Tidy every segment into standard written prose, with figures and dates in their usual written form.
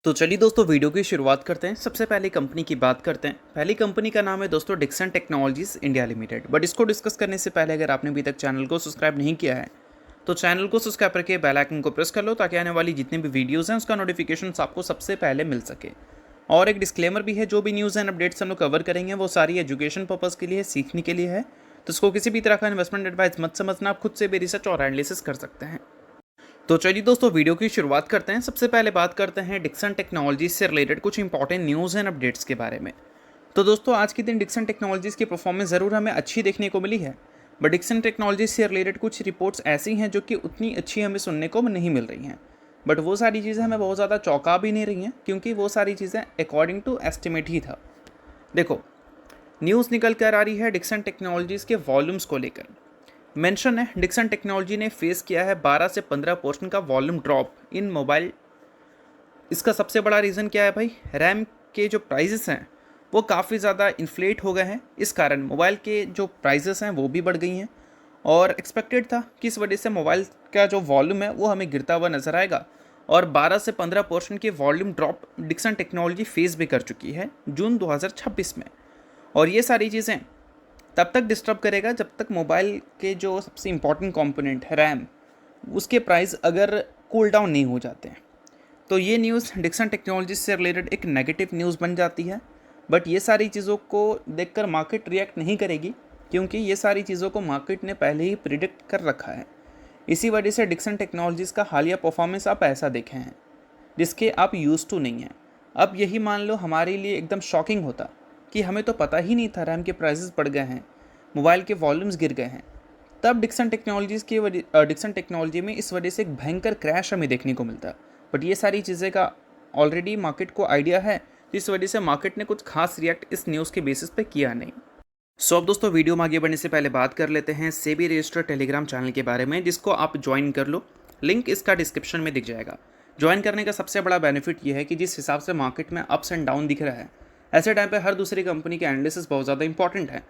तो चलिए दोस्तों वीडियो की शुरुआत करते हैं। सबसे पहले कंपनी की बात करते हैं। पहली कंपनी का नाम है दोस्तों Dixon technologies India limited. But इसको डिस्कस करने से पहले अगर आपने अभी तक चैनल को सब्सक्राइब नहीं किया है तो चैनल को सब्सक्राइब करके बेल आइकन को प्रेस कर लो ताकि आने वाली जितनी भी वीडियोज़ हैं उसका नोटिफिकेशन आपको सबसे पहले मिल सके। और एक डिस्क्लेमर भी है, जो भी न्यूज़ एंड अपडेट्स हम लोग कवर करेंगे वो सारी एजुकेशन पर्पज़ के लिए, सीखने के लिए है। तो इसको किसी भी तरह का इन्वेस्टमेंट एडवाइस मत समझना, आप खुद से भी रिसर्च और एनालिसिस कर सकते हैं। तो चलिए दोस्तों वीडियो की शुरुआत करते हैं। सबसे पहले बात करते हैं डिक्सन टेक्नोलॉजीज से रिलेटेड कुछ इंपॉर्टेंट न्यूज़ एंड अपडेट्स के बारे में। तो दोस्तों आज के दिन डिक्सन टेक्नोलॉजीज़ की परफॉर्मेंस ज़रूर हमें अच्छी देखने को मिली है, बट डिक्सन टेक्नोलॉजीज से रिलेटेड कुछ रिपोर्ट्स ऐसी हैं जो कि उतनी अच्छी हमें सुनने को नहीं मिल रही हैं। बट वो सारी चीज़ें हमें बहुत ज़्यादा चौंका भी नहीं रही हैं, क्योंकि वो सारी चीज़ें अकॉर्डिंग टू एस्टिमेट ही था। देखो, न्यूज़ निकल कर आ रही है डिक्सन टेक्नोलॉजीज़ के वॉल्यूम्स को लेकर। मेंशन है डिक्सन टेक्नोलॉजी ने फेस किया है 12 से 15% का वॉल्यूम ड्रॉप इन मोबाइल। इसका सबसे बड़ा रीज़न क्या है भाई? रैम के जो प्राइजेस हैं वो काफ़ी ज़्यादा इन्फ्लेट हो गए हैं। इस कारण मोबाइल के जो प्राइजेस हैं वो भी बढ़ गई हैं, और एक्सपेक्टेड था कि इस वजह से मोबाइल का जो वॉल्यूम है वो हमें गिरता हुआ नज़र आएगा। और 12 से 15% के volume drop Dixon technology face भी कर चुकी है जून 2026 में। और ये सारी चीज़ें तब तक डिस्टर्ब करेगा जब तक मोबाइल के जो सबसे इम्पॉर्टेंट कंपोनेंट है रैम, उसके प्राइस अगर कूल डाउन नहीं हो जाते हैं। तो ये न्यूज़ डिक्सन टेक्नोलॉजी से रिलेटेड एक नेगेटिव न्यूज़ बन जाती है। बट ये सारी चीज़ों को देखकर मार्केट रिएक्ट नहीं करेगी, क्योंकि ये सारी चीज़ों को मार्केट ने पहले ही प्रिडिक्ट कर रखा है। इसी वजह से डिक्सन टेक्नोलॉजीज़ का हालिया परफॉर्मेंस आप ऐसा देखे हैं जिसके आप यूज़ टू नहीं हैं। अब यही मान लो हमारे लिए एकदम शॉकिंग होता कि हमें तो पता ही नहीं था रैम के प्राइसेस बढ़ गए हैं, मोबाइल के वॉल्यूम्स गिर गए हैं। तब डिक्सन टेक्नोलॉजी में इस वजह से एक भयंकर क्रैश हमें देखने को मिलता। बट ये सारी चीज़ें का ऑलरेडी मार्केट को आइडिया है, तो इस वजह से मार्केट ने कुछ खास रिएक्ट इस न्यूज़ के बेसिस पे किया नहीं। सो अब दोस्तों वीडियो में आगे बढ़ने से पहले बात कर लेते हैं सेबी रजिस्टर्ड टेलीग्राम चैनल के बारे में, जिसको आप ज्वाइन कर लो। लिंक इसका डिस्क्रिप्शन में दिख जाएगा। ज्वाइन करने का सबसे बड़ा बेनिफिट ये है कि जिस हिसाब से मार्केट में अप्स एंड डाउन दिख रहा है, ऐसे टाइम पे हर दूसरी कंपनी के एनालिसिस बहुत ज़्यादा इंपॉर्टेंट है।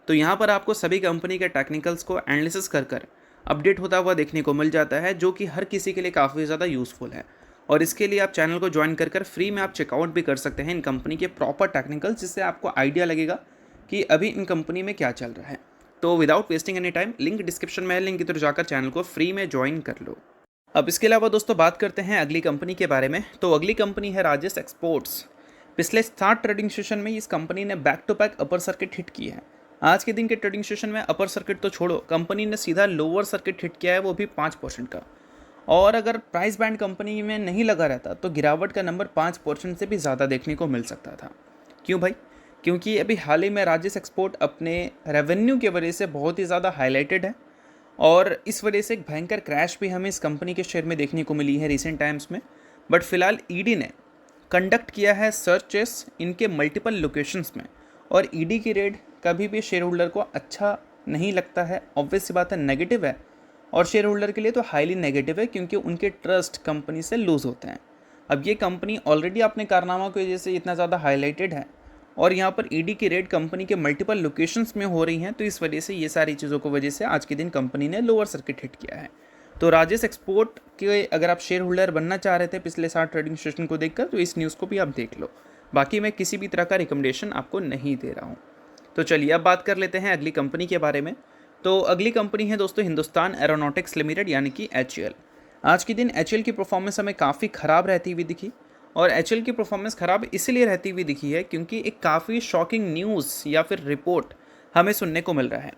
तो यहाँ पर आपको सभी कंपनी के टेक्निकल्स को एनालिसिस कर अपडेट होता हुआ देखने को मिल जाता है, जो कि हर किसी के लिए काफ़ी ज़्यादा यूज़फुल है। और इसके लिए आप चैनल को ज्वाइन कर फ्री में आप चेकआउट भी कर सकते हैं इन कंपनी के प्रॉपर टेक्निकल्स, जिससे आपको आइडिया लगेगा कि अभी इन कंपनी में क्या चल रहा है। तो without wasting any time, link description में है, लिंक की तरफ जाकर चैनल को फ्री में ज्वाइन कर लो। अब इसके अलावा दोस्तों बात करते हैं अगली कंपनी के बारे में। तो अगली कंपनी है राजेश एक्सपोर्ट्स। पिछले 7 ट्रेडिंग सेशन में इस कंपनी ने back to back upper circuit hit की है। आज के दिन के ट्रेडिंग सेशन में अपर सर्किट तो छोड़ो, कंपनी ने सीधा लोअर सर्किट हिट किया है, वो भी 5% का। और अगर प्राइस बैंड कंपनी में नहीं लगा रहता तो गिरावट का नंबर 5% से भी ज़्यादा देखने को मिल सकता था। क्यों भाई? क्योंकि अभी हाल ही में राजेश एक्सपोर्ट अपने रेवेन्यू की वजह से बहुत ही ज़्यादा हाईलाइटेड है, और इस वजह से एक भयंकर क्रैश भी हमें इस कंपनी के शेयर में देखने को मिली है रिसेंट टाइम्स में। बट फिलहाल ईडी ने कंडक्ट किया है सर्चेस इनके मल्टीपल लोकेशंस में, और ईडी की रेड कभी भी शेयर होल्डर को अच्छा नहीं लगता है। ऑब्वियस सी बात है, नेगेटिव है, और शेयर होल्डर के लिए तो हाईली नेगेटिव है, क्योंकि उनके ट्रस्ट कंपनी से लूज़ होते हैं। अब ये कंपनी ऑलरेडी अपने कारनामा की वजह से इतना ज़्यादा हाईलाइटेड है, और यहाँ पर ईडी की रेड कंपनी के मल्टीपल लोकेशंस में हो रही हैं, तो इस वजह से ये सारी चीज़ों की वजह से आज के दिन कंपनी ने लोअर सर्किट हिट किया है। तो राजेश एक्सपोर्ट के अगर आप शेयर होल्डर बनना चाह रहे थे पिछले 7 ट्रेडिंग सेशन को देखकर, तो इस न्यूज़ को भी आप देख लो। बाकी मैं किसी भी तरह का रिकमेंडेशन आपको नहीं दे रहा हूँ। तो चलिए अब बात कर लेते हैं अगली कंपनी के बारे में। तो अगली कंपनी है दोस्तों हिंदुस्तान एरोनॉटिक्स लिमिटेड, यानी कि एचएएल। आज के दिन एचएएल की परफॉर्मेंस हमें काफ़ी ख़राब रहती हुई दिखी, और एचएएल की परफॉर्मेंस ख़राब इसलिए रहती हुई दिखी है क्योंकि एक काफ़ी शॉकिंग न्यूज़ या फिर रिपोर्ट हमें सुनने को मिल रहा है।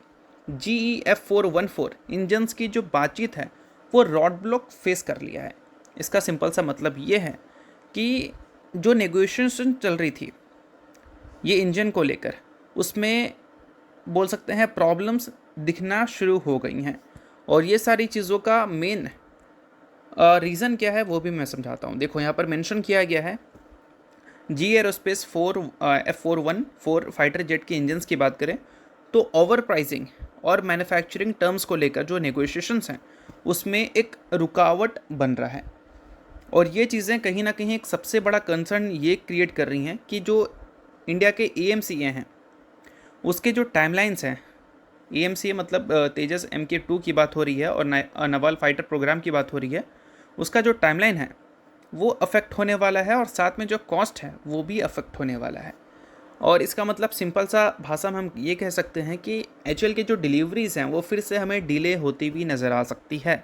GE F414 इंजन्स की जो बातचीत है वो रॉड ब्लॉक फेस कर लिया है। इसका सिंपल सा मतलब ये है कि जो नेगोशिएशन चल रही थी ये इंजन को लेकर, उसमें बोल सकते हैं प्रॉब्लम्स दिखना शुरू हो गई हैं। और ये सारी चीज़ों का मेन रीज़न क्या है वो भी मैं समझाता हूँ। देखो, यहाँ पर मेंशन किया गया है जी एरोस्पेस F414 फाइटर जेट के इंजन्स की बात करें तो ओवर प्राइसिंग और मैन्युफैक्चरिंग टर्म्स को लेकर जो नेगोशिएशंस हैं उसमें एक रुकावट बन रहा है। और ये चीज़ें कहीं ना कहीं एक सबसे बड़ा कंसर्न ये क्रिएट कर रही हैं कि जो इंडिया के AMCA हैं उसके जो टाइमलाइंस हैं, AMCA मतलब तेजस MK2 की बात हो रही है, और नवाल फाइटर प्रोग्राम की बात हो रही है, उसका जो टाइमलाइन है वो अफेक्ट होने वाला है, और साथ में जो कॉस्ट है वो भी अफेक्ट होने वाला है। और इसका मतलब सिंपल सा भाषा में हम ये कह सकते हैं कि एचएल के जो डिलीवरीज़ हैं वो फिर से हमें डिले होती भी नज़र आ सकती है।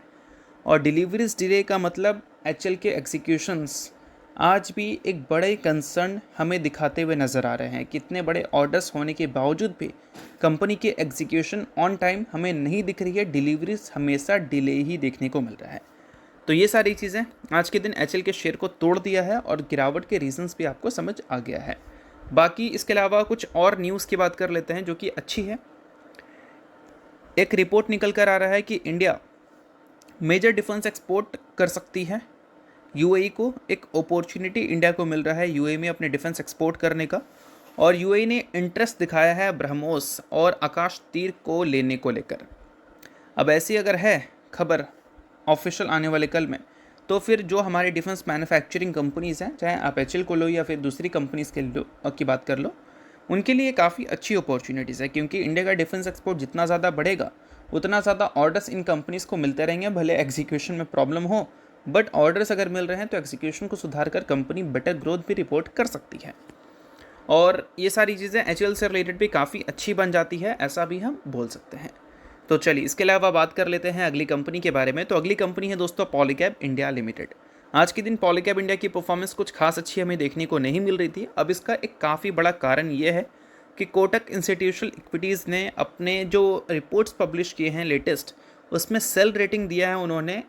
और डिलीवरीज डिले का मतलब एचएल के एग्जीक्यूशंस आज भी एक बड़े कंसर्न हमें दिखाते हुए नज़र आ रहे हैं। कितने बड़े ऑर्डर्स होने के बावजूद भी कंपनी के एग्जीक्यूशन ऑन टाइम हमें नहीं दिख रही है, डिलीवरीज हमेशा डिले ही देखने को मिल रहा है। तो ये सारी चीज़ें आज के दिन एचएल के शेयर को तोड़ दिया है, और गिरावट के रीजंस भी आपको समझ आ गया है। बाकी इसके अलावा कुछ और न्यूज़ की बात कर लेते हैं जो कि अच्छी है। एक रिपोर्ट निकल कर आ रहा है कि इंडिया मेजर डिफेंस एक्सपोर्ट कर सकती है। यूएई को एक अपॉर्चुनिटी इंडिया को मिल रहा है यूएई में अपने डिफेंस एक्सपोर्ट करने का, और यूएई ने इंटरेस्ट दिखाया है ब्रह्मोस और आकाश तीर को लेने को लेकर। अब ऐसी अगर है खबर ऑफिशियल आने वाले कल में, तो फिर जो हमारी डिफेंस मैन्युफैक्चरिंग कंपनीज़ हैं, चाहे आप एचएल को लो या फिर दूसरी कंपनीज़ की बात कर लो, उनके लिए काफ़ी अच्छी अपॉर्चुनिटीज़ है। क्योंकि इंडिया का डिफेंस एक्सपोर्ट जितना ज़्यादा बढ़ेगा उतना ज़्यादा ऑर्डर्स इन कंपनीज़ को मिलते रहेंगे, भले एग्जीक्यूशन में प्रॉब्लम हो, बट ऑर्डर्स अगर मिल रहे हैं तो एग्जीक्यूशन को सुधार कर कंपनी बेटर ग्रोथ भी रिपोर्ट कर सकती है। और ये सारी चीज़ें एचएल से रिलेटेड भी काफ़ी अच्छी बन जाती है, ऐसा भी हम बोल सकते हैं। तो चलिए इसके अलावा बात कर लेते हैं अगली कंपनी के बारे में। तो अगली कंपनी है दोस्तों पॉलीकैब इंडिया लिमिटेड। आज के दिन पॉलीकैब इंडिया की परफॉर्मेंस कुछ खास अच्छी हमें देखने को नहीं मिल रही थी। अब इसका एक काफ़ी बड़ा कारण ये है कि कोटक इंस्टीट्यूशनल इक्विटीज़ ने अपने जो रिपोर्ट्स पब्लिश किए हैं लेटेस्ट, उसमें सेल रेटिंग दिया है उन्होंने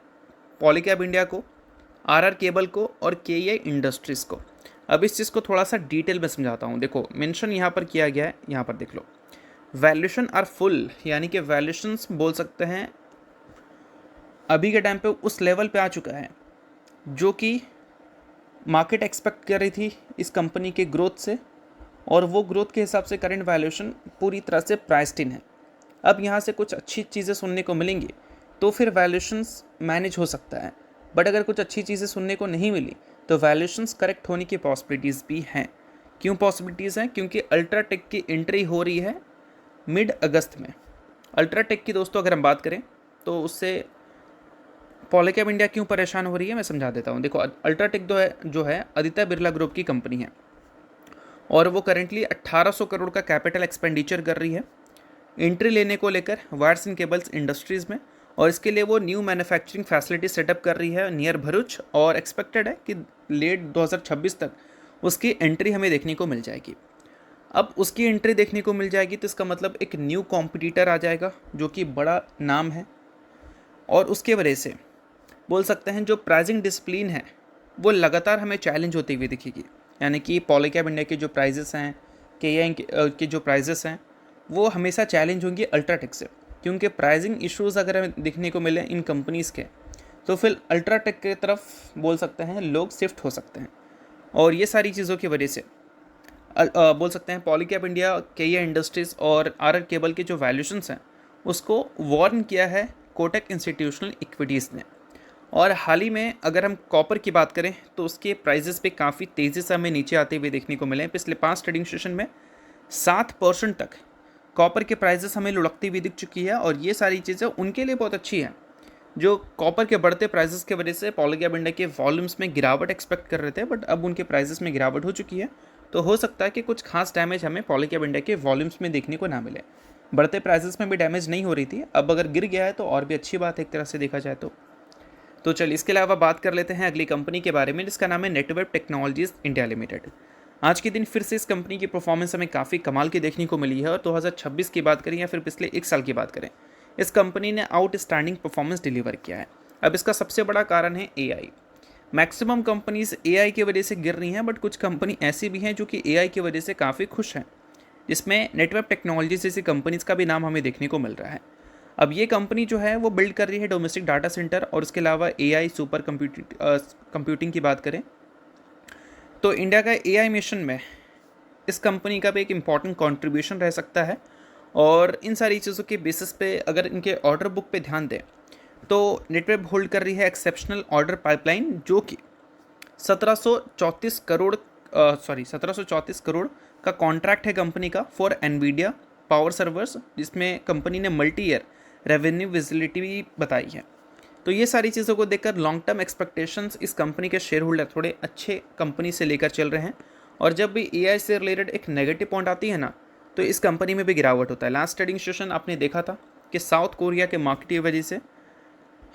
पॉलीकैब इंडिया को, आरआर केबल को और केईआई इंडस्ट्रीज़ को। अब इस चीज़ को थोड़ा सा डिटेल में समझाता हूँ। देखो मेंशन यहाँ पर किया गया है, यहाँ पर देख लो, वैल्यूएशन आर फुल, यानी कि वैल्यूएशंस बोल सकते हैं अभी के टाइम पे उस लेवल पे आ चुका है जो कि मार्केट एक्सपेक्ट कर रही थी इस कंपनी के ग्रोथ से, और वो ग्रोथ के हिसाब से करंट वैल्यूएशन पूरी तरह से प्राइस्ड इन है। अब यहाँ से कुछ अच्छी चीज़ें सुनने को मिलेंगी तो फिर वैल्यूएशंस मैनेज हो सकता है, बट अगर कुछ अच्छी चीज़ें सुनने को नहीं मिली तो वैल्यूएशंस करेक्ट होने की पॉसिबिलिटीज़ भी हैं। क्यों पॉसिबिलिटीज़ हैं? क्योंकि अल्ट्राटेक की एंट्री हो रही है मिड अगस्त में। अल्ट्राटेक की दोस्तों अगर हम बात करें तो उससे पॉलीकैब इंडिया क्यों परेशान हो रही है मैं समझा देता हूँ। देखो अल्ट्राटेक जो है आदित्य बिरला ग्रुप की कंपनी है, और वो करेंटली 1800 करोड़ का कैपिटल एक्सपेंडिचर कर रही है एंट्री लेने को लेकर वायर्स एंड केबल्स इंडस्ट्रीज़ में, और इसके लिए वो न्यू मैन्युफैक्चरिंग फैसिलिटी सेटअप कर रही है नियर भरूच, और एक्सपेक्टेड है कि लेट 2026 तक उसकी एंट्री हमें देखने को मिल जाएगी। अब उसकी एंट्री देखने को मिल जाएगी तो इसका मतलब एक न्यू कॉम्पिटिटर आ जाएगा जो कि बड़ा नाम है, और उसके वजह से बोल सकते हैं जो प्राइसिंग डिसिप्लिन है वो लगातार हमें चैलेंज होती हुई दिखेगी। यानी कि पॉलीकैब इंडिया के जो प्राइजेस हैं, केईआई के जो प्राइजेस हैं, वो हमेशा चैलेंज होंगे अल्ट्राटेक से, क्योंकि प्राइसिंग इश्यूज़ अगर हमें देखने को मिले इन कंपनीज़ के तो फिर अल्ट्राटेक के तरफ बोल सकते हैं लोग शिफ्ट हो सकते हैं। और ये सारी चीज़ों की वजह से बोल सकते हैं पॉलीकैब इंडिया, केईआई इंडस्ट्रीज़ और आरआर केबल के जो वैल्यूशंस हैं उसको वार्न किया है कोटक इंस्टीट्यूशनल इक्विटीज़ ने। और हाल ही में अगर हम कॉपर की बात करें तो उसके प्राइजेस पे काफ़ी तेज़ी से हमें नीचे आते हुए देखने को मिले हैं। पिछले 5 ट्रेडिंग सेशन में 7% तक कॉपर के प्राइजेस हमें लुढ़कती हुई दिख चुकी है, और ये सारी चीज़ें उनके लिए बहुत अच्छी है जो कॉपर के बढ़ते प्राइजेस की वजह से पॉलीकैब इंडिया के वॉल्यूम्स में गिरावट एक्सपेक्ट कर रहे थे, बट अब उनके प्राइजेस में गिरावट हो चुकी है। तो हो सकता है कि कुछ खास डैमेज हमें पॉलीकैब इंडिया के वॉल्यूम्स में देखने को ना मिले। बढ़ते प्राइजेस में भी डैमेज नहीं हो रही थी, अब अगर गिर गया है तो और भी अच्छी बात है एक तरह से देखा जाए तो चलिए इसके अलावा बात कर लेते हैं अगली कंपनी के बारे में जिसका नाम है नेटवेब टेक्नोलॉजीज़ इंडिया लिमिटेड। आज के दिन फिर से इस कंपनी की परफॉर्मेंस हमें काफ़ी कमाल की देखने को मिली है, और 2026 की बात करें या फिर पिछले 1 साल की बात करें, इस कंपनी ने आउटस्टैंडिंग परफॉर्मेंस डिलीवर किया है। अब इसका सबसे बड़ा कारण है एआई। मैक्सिमम कंपनीज एआई की वजह से गिर रही हैं, बट कुछ कंपनी ऐसी भी हैं जो कि एआई की वजह से काफ़ी खुश हैं, जिसमें नेटवेब टेक्नोलॉजी जैसी कंपनीज़ का भी नाम हमें देखने को मिल रहा है। अब ये कंपनी जो है वो बिल्ड कर रही है डोमेस्टिक डाटा सेंटर, और उसके अलावा एआई सुपर कंप्यूटिंग की बात करें तो इंडिया का एआई मिशन में इस कंपनी का भी एक इम्पॉर्टेंट कंट्रीब्यूशन रह सकता है। और इन सारी चीज़ों के बेसिस पे अगर इनके ऑर्डर बुक पे ध्यान दें तो नेटवेब होल्ड कर रही है एक्सेप्शनल ऑर्डर पाइपलाइन जो कि 1734 करोड़ का कॉन्ट्रैक्ट है कंपनी का फॉर एनवीडिया पावर सर्वर्स, जिसमें कंपनी ने मल्टी ईयर रेवेन्यू विजिबिलिटी भी बताई है। तो ये सारी चीज़ों को देखकर लॉन्ग टर्म एक्सपेक्टेशंस इस कंपनी के शेयर होल्डर थोड़े अच्छे कंपनी से लेकर चल रहे हैं। और जब भी एआई से रिलेटेड एक नेगेटिव पॉइंट आती है ना, तो इस कंपनी में भी गिरावट होता है। लास्ट ट्रेडिंग सेशन आपने देखा था कि साउथ कोरिया के मार्केट की वजह से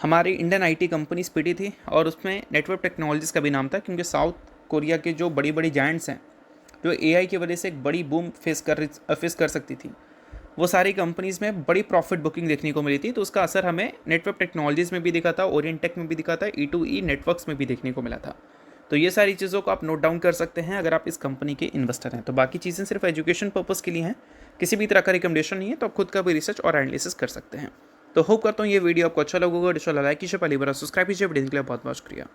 हमारी इंडियन आईटी कंपनीज पिटी थी, और उसमें नेटवर्क टेक्नोलॉजीज़ का भी नाम था, क्योंकि साउथ कोरिया के जो बड़ी बड़ी जायंट्स हैं जो एआई की वजह से एक बड़ी बूम फेस कर सकती थी, वो सारी कंपनीज़ में बड़ी प्रॉफिट बुकिंग देखने को मिली थी। तो उसका असर हमें नेटवर्क टेक्नोलॉजीज़ में भी दिखा था, ओरिएंटेक में भी दिखा था, E2E नेटवर्क्स में भी देखने को मिला था। तो ये सारी चीज़ों को आप नोट डाउन कर सकते हैं अगर आप इस कंपनी के इन्वेस्टर हैं। तो बाकी चीज़ें सिर्फ एजुकेशन पर्पज़ के लिए हैं, किसी भी तरह का रिकमेंडेशन नहीं है, तो आप खुद का भी रिसर्च और एनालिसिस कर सकते हैं। तो होप करता हूँ ये वीडियो आपको अच्छा लगेगा। लाइक कीजिए, पहली बार सब्सक्राइब कीजिए। वीडियो के लिए बहुत बहुत शुक्रिया।